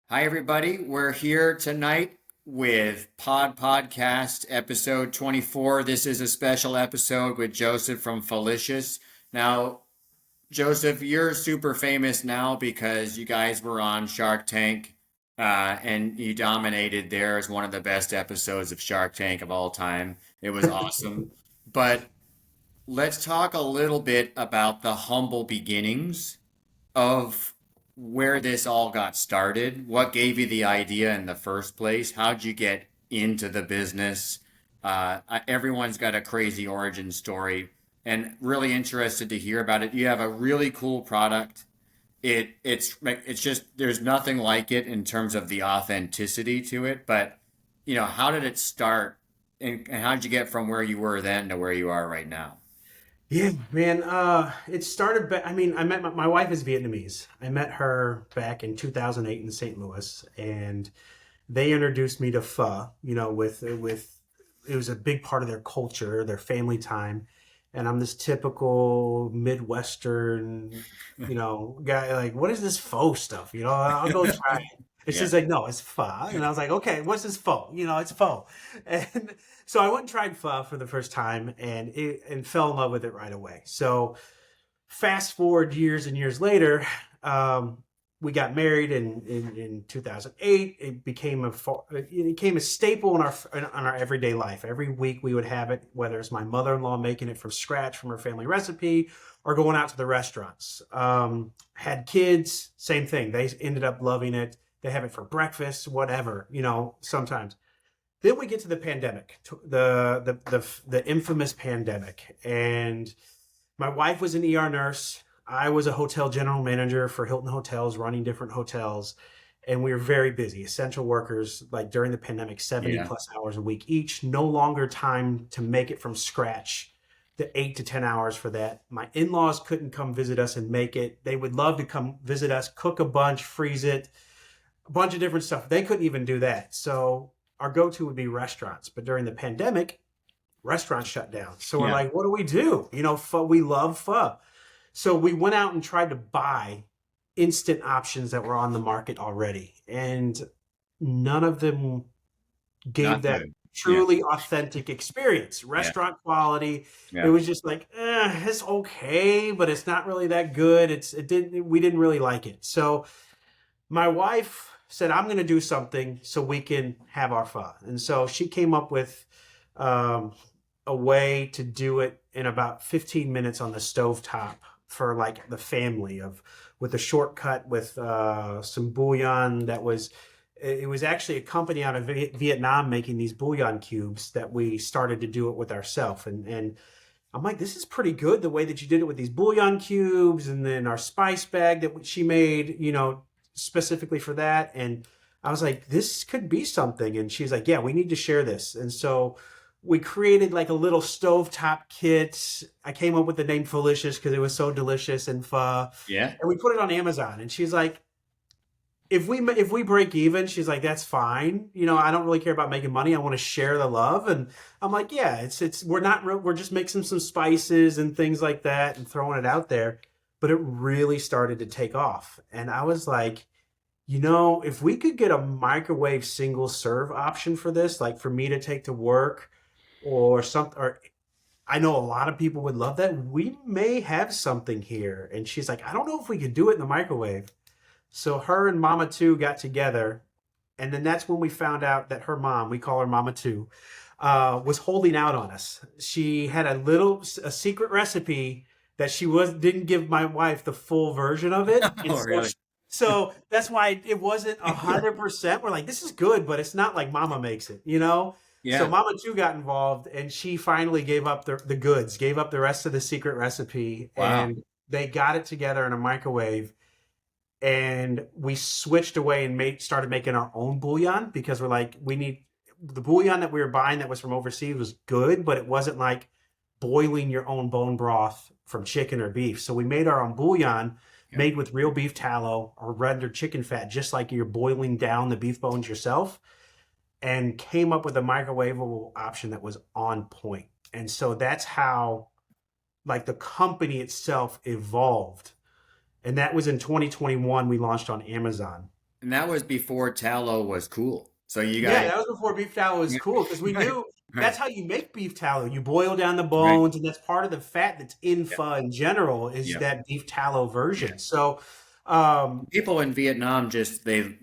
Hi, everybody. We're here tonight with Podcast episode 24. This is a special episode with Joseph from Pholicious. Now, Joseph, you're super famous now because you guys were on Shark Tank and you dominated there as one of the best episodes of Shark Tank of all time. It was awesome. But let's talk a little bit about the humble beginnings of where this all got started. What gave you the idea in the first place? How'd you get into the business? Everyone's got a crazy origin story, and really interested to hear about it. You have a really cool product. It's just there's nothing like it in terms of the authenticity to it. But how did it start, and how did you get from where you were then to where you are right now? Yeah, man. It started back. I mean, I met my wife is Vietnamese. I met her back in 2008 in St. Louis, and they introduced me to pho. With it was a big part of their culture, their family time. And I'm this typical Midwestern, guy. Like, what is this pho stuff? I'll go try it. And Yeah. she's like, no, it's pho. And I was like, okay, what's this pho? It's pho. And so I went and tried pho for the first time and fell in love with it right away. So fast forward years and years later, um, we got married in 2008. It became a staple in our everyday life. Every week we would have it, whether it's my mother-in-law making it from scratch from her family recipe or going out to the restaurants. Had kids, same thing. They ended up loving it. They have it for breakfast, whatever, sometimes. Then we get to the pandemic, the infamous pandemic, and my wife was an ER nurse. I was a hotel general manager for Hilton Hotels, running different hotels, and we were very busy. Essential workers, like during the pandemic, 70 Yeah. plus hours a week each. No longer time to make it from scratch. The 8 to 10 hours for that. My in-laws couldn't come visit us and make it. They would love to come visit us, cook a bunch, freeze it, a bunch of different stuff. They couldn't even do that. So our go-to would be restaurants. But during the pandemic, restaurants shut down. So we're Yeah. like, what do we do? Pho, we love pho. So we went out and tried to buy instant options that were on the market already. And none of them gave Not that good. Yeah. truly authentic experience. Yeah. Restaurant quality. It Yeah. was just like, it's okay, but it's not really that good. We didn't really like it. So my wife said, I'm going to do something so we can have our fun. And so she came up with um, a way to do it in about 15 minutes on the stovetop for like the family of with a shortcut with some bouillon that was it was actually a company out of Vietnam making these bouillon cubes that we started to do it with ourselves. And I'm like, this is pretty good the way that you did it with these bouillon cubes and then our spice bag that she made, specifically for that. And I was like, this could be something. And she's like, yeah, we need to share this. And so we created like a little stovetop kit. I came up with the name Pholicious because it was so delicious and pho. Yeah. And we put it on Amazon. And she's like, if we break even, she's like, that's fine. I don't really care about making money. I want to share the love. And I'm like, yeah, it's we're just mixing some spices and things like that and throwing it out there. But it really started to take off. And I was like, if we could get a microwave single serve option for this, like for me to take to work or something, or I know a lot of people would love that. We may have something here. And she's like, I don't know if we could do it in the microwave. So her and Mama Two got together, and then that's when we found out that her mom, we call her Mama Two, was holding out on us. She had a secret recipe that she was didn't give my wife the full version of it, and Oh, really? so that's why it wasn't 100%. We're like, this is good, but it's not like Mama makes it. So Yeah. Mama Two got involved, and she finally gave up the goods, gave up the rest of the secret recipe, Wow. and they got it together in a microwave and we switched away and started making our own bouillon because we're like, we need the bouillon that we were buying that was from overseas was good, but it wasn't like boiling your own bone broth from chicken or beef. So we made our own bouillon Yeah. made with real beef tallow or rendered chicken fat, just like you're boiling down the beef bones yourself, and came up with a microwavable option that was on point. And so that's how like the company itself evolved, and that was in 2021. We launched on Amazon. And that was before tallow was cool. So you Yeah, guys, that was before beef tallow was cool because we right, knew right, that's how you make beef tallow. You boil down the right. bones, and that's part of the fat that's in Yeah, pho in general is yeah, that beef tallow yeah. version. So, um, People in Vietnam just they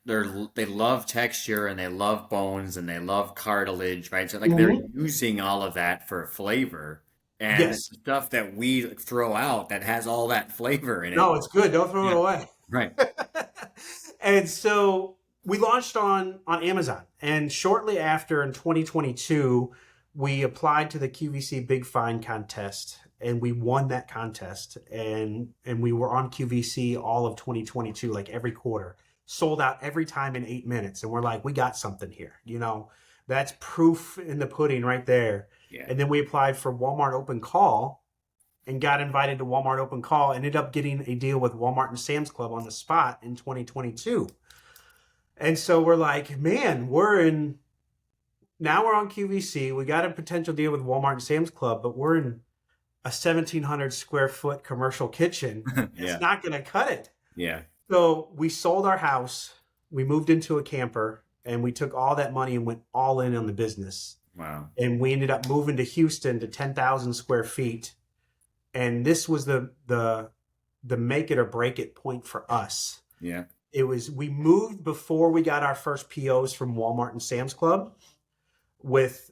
love texture and they love bones and they love cartilage, right? So like they're mhm. using all of that for flavor and Yes, the stuff that we throw out that has all that flavor in it. no, it's good. Don't throw it Yeah, away. right. And so we launched on Amazon, and shortly after in 2022, we applied to the QVC Big Find contest, and we won that contest, and we were on QVC all of 2022, like every quarter, sold out every time in 8 minutes, and we're like, we got something here, that's proof in the pudding right there. Yeah. And then we applied for Walmart Open Call and got invited to Walmart Open Call. Ended up getting a deal with Walmart and Sam's Club on the spot in 2022. And so we're like, man, we're on QVC. We got a potential deal with Walmart and Sam's Club, but we're in a 1,700 square foot commercial kitchen. It's Yeah. not going to cut it. Yeah. So we sold our house. We moved into a camper and we took all that money and went all in on the business. Wow. And we ended up moving to Houston to 10,000 square feet. And this was the make it or break it point for us. Yeah. We moved before we got our first POs from Walmart and Sam's Club with,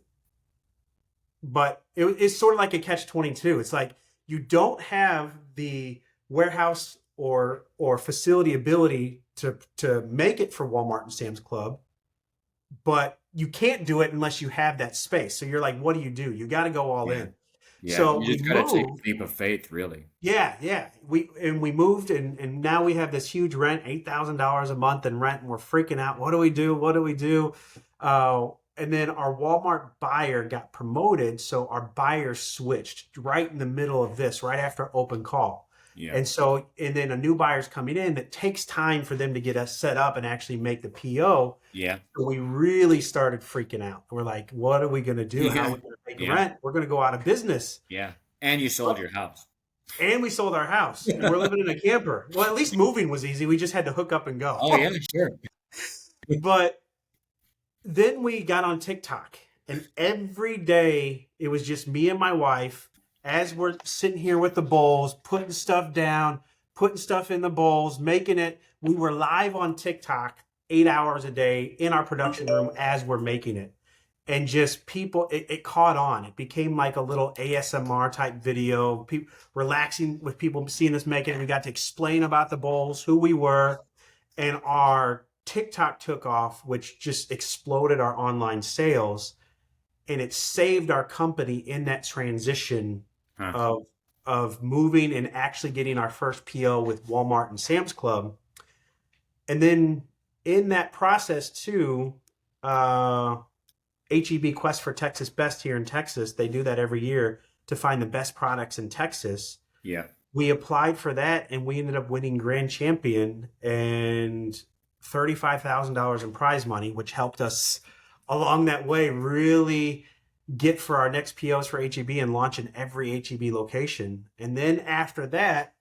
but it's sort of like a catch 22. It's like you don't have the warehouse or facility ability to make it for Walmart and Sam's Club, but you can't do it unless you have that space. So you're like, what do? You got to go all Yeah. in. Yeah. So You we just gotta take moved. a leap of faith, really. Yeah, yeah. We moved and now we have this huge rent, $8,000 a month in rent, and we're freaking out. What do we do? What do we do? And then our Walmart buyer got promoted, so our buyer switched right in the middle of this, right after open call. Yeah. And then a new buyer's coming in that takes time for them to get us set up and actually make the PO. Yeah. So we really started freaking out. We're like, what are we going to do? How are Yeah. we going to make Yeah. rent? We're going to go out of business. Yeah. And you sold your house. And we sold our house and we're living in a camper. Well, at least moving was easy. We just had to hook up and go. Oh yeah, sure. But then we got on TikTok and every day it was just me and my wife as we're sitting here with the bowls, putting stuff down, putting stuff in the bowls, making it. We were live on TikTok 8 hours a day in our production room as we're making it. And just people, it caught on. It became like a little ASMR type video, people relaxing with people seeing us make it. We got to explain about the bowls, who we were, and our TikTok took off, which just exploded our online sales, and it saved our company in that transition Huh. of moving and actually getting our first PO with Walmart and Sam's Club. And then in that process too, HEB Quest for Texas Best here in Texas, they do that every year to find the best products in Texas. Yeah. We applied for that and we ended up winning grand champion and $35,000 in prize money, which helped us along that way really get for our next POs for HEB and launch in every HEB location. And then after that,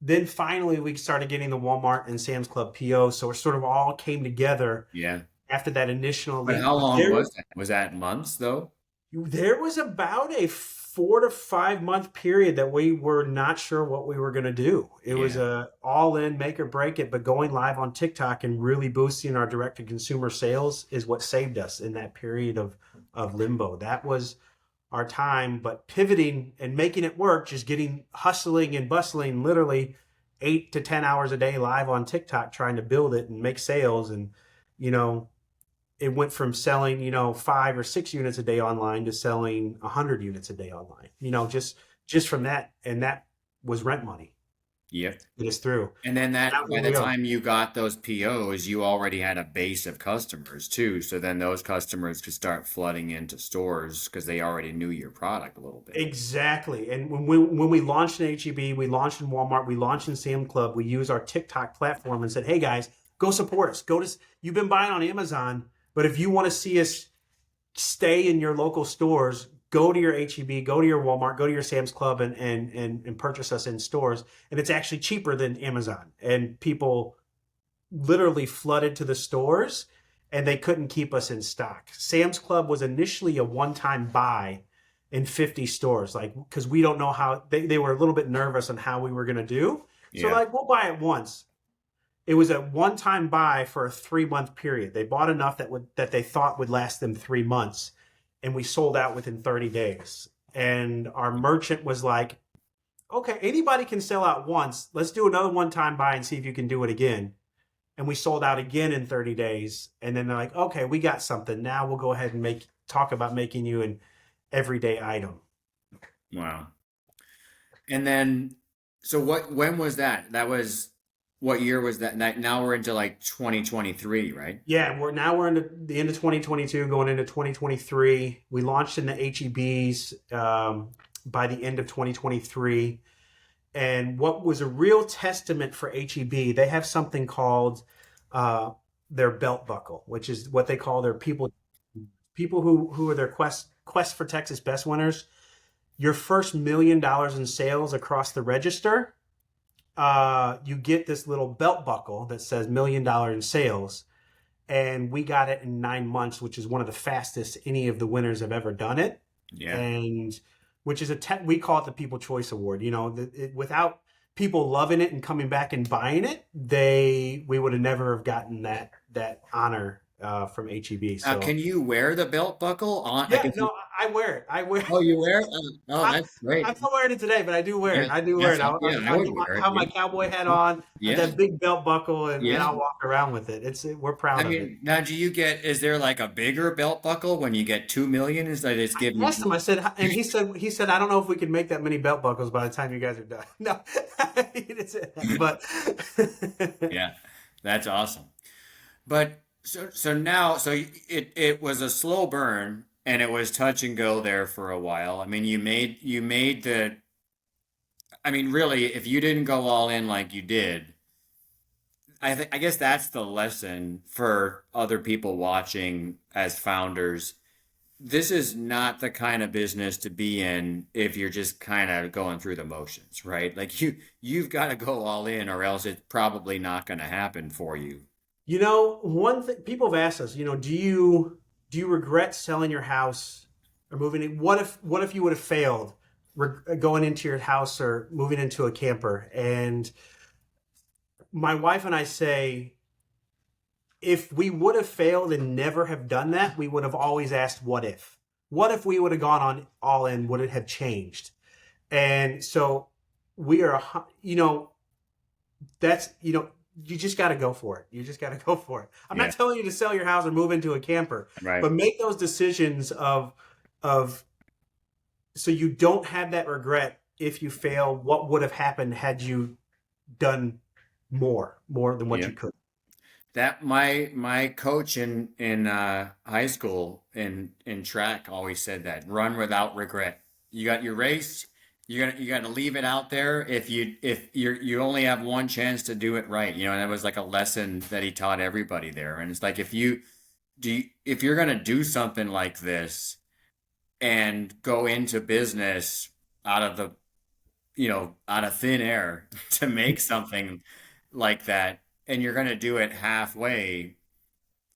then finally we started getting the Walmart and Sam's Club POs. So it sort of all came together Yeah. after that initial But leap. how But long was that? Was that months though? there was about a 4 to 5 month period that we were not sure what we were going to do. It was Yeah. a all in, make or break it, but going live on TikTok and really boosting our direct to consumer sales is what saved us in that period of limbo. That was our time, but pivoting and making it work, just getting hustling and bustling literally 8 to 10 hours a day live on TikTok, trying to build it and make sales. And, you know, it went from selling, 5 or 6 units a day online to selling 100 units a day online, just from that. And that was rent money. Yep. Get us through. And then that Now by here the we are. time you got those POs, you already had a base of customers too. So then those customers could start flooding into stores because they already knew your product a little bit. Exactly. And when we launched in HEB, we launched in Walmart, we launched in Sam Club, we used our TikTok platform and said, hey guys, go support us. You've been buying on Amazon, but if you want to see us stay in your local stores, go to your HEB, go to your Walmart, go to your Sam's Club and purchase us in stores. And it's actually cheaper than Amazon. And people literally flooded to the stores, and they couldn't keep us in stock. Sam's Club was initially a one-time buy in 50 stores, like, because we don't know how they were a little bit nervous on how we were going to do. So Yeah. like, we'll buy it once. It was a one-time buy for a 3-month period. They bought enough that they thought would last them 3 months, and we sold out within 30 days. And our merchant was like, okay, anybody can sell out once. Let's do another one-time buy and see if you can do it again. And we sold out again in 30 days. And then they're like, okay, we got something. Now we'll go ahead and talk about making you an everyday item. Wow. And then, so when was that? What year was that? Now we're into like 2023, right? Yeah, we're into the end of 2022, going into 2023. We launched in the HEBs by the end of 2023. And what was a real testament for HEB, they have something called their belt buckle, which is what they call their people who are their quest for Texas Best winners. Your first $1 million in sales across the register, you get this little belt buckle that says $1 million in sales. And we got it in 9 months, which is one of the fastest any of the winners have ever done it. Yeah. And which is we call it the People Choice Award. You know, without people loving it and coming back and buying it, we would have never have gotten that honor from HEB. So Can you wear the belt buckle on? yeah, no, I wear it. I wear. Oh, you wear it? Oh, I, that's great. I'm not wearing it today, but I do wear Yeah, it. I do wear it. yeah, I I would get wear it. have my cowboy hat on, Yeah, that big belt buckle, and yeah. I'll walk around with it. We're I proud of it. mean, now is there like a bigger belt buckle when you get 2 million? Is that it's I giving asked him. I said, and he said, I don't know if we can make that many belt buckles by the time you guys are done. No, he didn't say that, but Yeah, that's awesome. But it was a slow burn and it was touch and go there for a while. I mean, you made the I mean, really, if you didn't go all in like you did, I guess that's the lesson for other people watching as founders. This is not the kind of business to be in if you're just kind of going through the motions, right? Like you've got to go all in or else it's probably not going to happen for you. one thing people have asked us, do you regret selling your house or moving in? What if you would have failed going into your house or moving into a camper? And my wife and I say, if we would have failed and never have done that, we would have always asked, what if? What if we would have gone on all in? Would it have changed? And so we are, that's, you just got to go for it. You just got to go for it. I'm Yeah, not telling you to sell your house or move into a camper, right. but make those decisions of, so you don't have that regret if you fail. What would have happened had you done more than what Yeah. you could? That my coach in high school in track always said that run without regret. You got your race. You gotta leave it out there. If you only have one chance to do it right, and that was like a lesson that he taught everybody there. And it's like if you're gonna do something like this and go into business out of the out of thin air to make something like that, and you're going to do it halfway,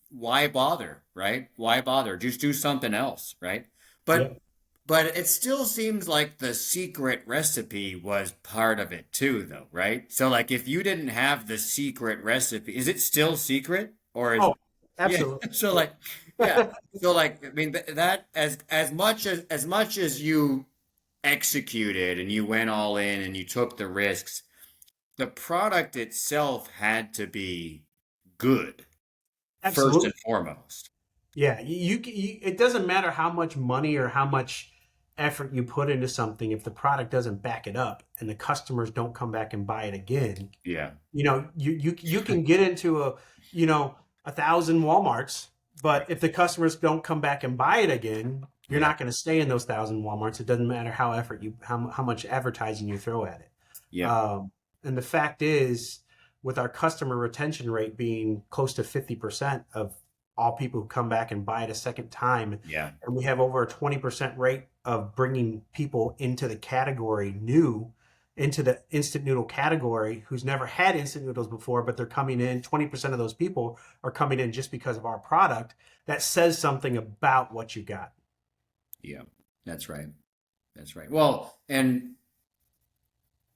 why bother, right? Why bother? Just do something else, right? Yeah. But it still seems like the secret recipe was part of it too, though, right? So like if you didn't have the secret recipe, is it still secret or is Oh, yeah? absolutely. So like yeah. So like I mean that as much as you executed and you went all in and you took the risks, the product itself had to be good first Absolutely. and foremost. Yeah. It doesn't matter how much money or how much effort you put into something if the product doesn't back it up and the customers don't come back and buy it again. Yeah. You can get into you know 1,000 Walmarts, but Right. if the customers don't come back and buy it again, you're Yeah. not going to stay in those 1,000 Walmarts. It doesn't matter how much advertising you throw at it. Yeah. And the fact is, with our customer retention rate being close to 50% of all people who come back and buy it a second time, Yeah. and we have over a 20% rate of bringing people into the category new, into the instant noodle category who's never had instant noodles before, but they're coming in. 20% of those people are coming in just because of our product. That says something about what you got. Yeah, that's right. That's right. Well, and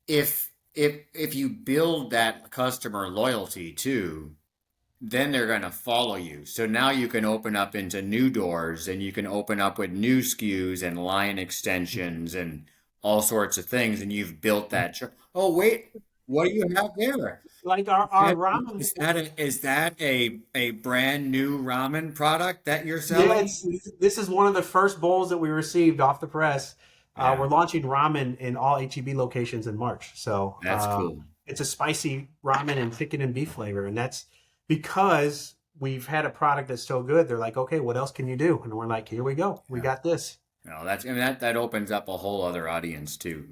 if you build that customer loyalty too, then they're going to follow you. So now you can open up into new doors and you can open up with new SKUs and line extensions and all sorts of things. And you've built that. Oh, wait, what do you have there? Like our ramen. Is that a brand new ramen product that you're Yeah, selling? this is one of the first bowls that we received off the press. Yeah, We're launching ramen in all HEB locations in March. So that's cool. it's a spicy ramen and chicken and beef flavor. And that's because we've had a product that's so good. They're like, okay, what else can you do? And we're like, here we go. We Yeah. got this. No, that's I mean that opens up a whole other audience too.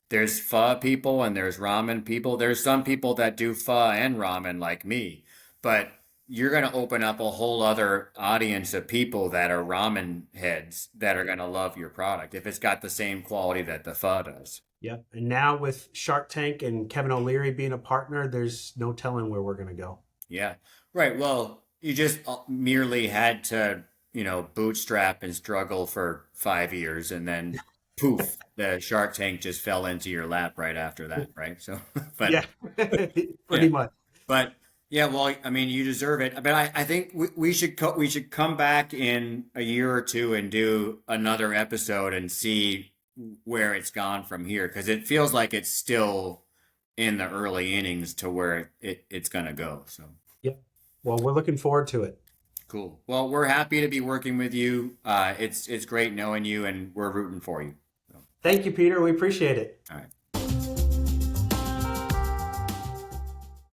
There's pho people and there's ramen people. There's some people that do pho and ramen like me, but you're going to open up a whole other audience of people that are ramen heads that are going to love your product if it's got the same quality that the pho does. Yep. And now with Shark Tank and Kevin O'Leary being a partner, there's no telling where we're going to go. Yeah. Right. Well, you just merely had to, bootstrap and struggle for 5 years and then poof, the Shark Tank just fell into your lap right after that, right? So, but Yeah, yeah, pretty much. but yeah, well, I mean, you deserve it. But I think we should come back in a year or two and do another episode and see where it's gone from here because it feels like it's still in the early innings to where it's gonna go. So. Yep. Well, we're looking forward to it. Cool. Well, we're happy to be working with you. It's great knowing you, and we're rooting for you. So, Thank you, Peter. We appreciate it. all right.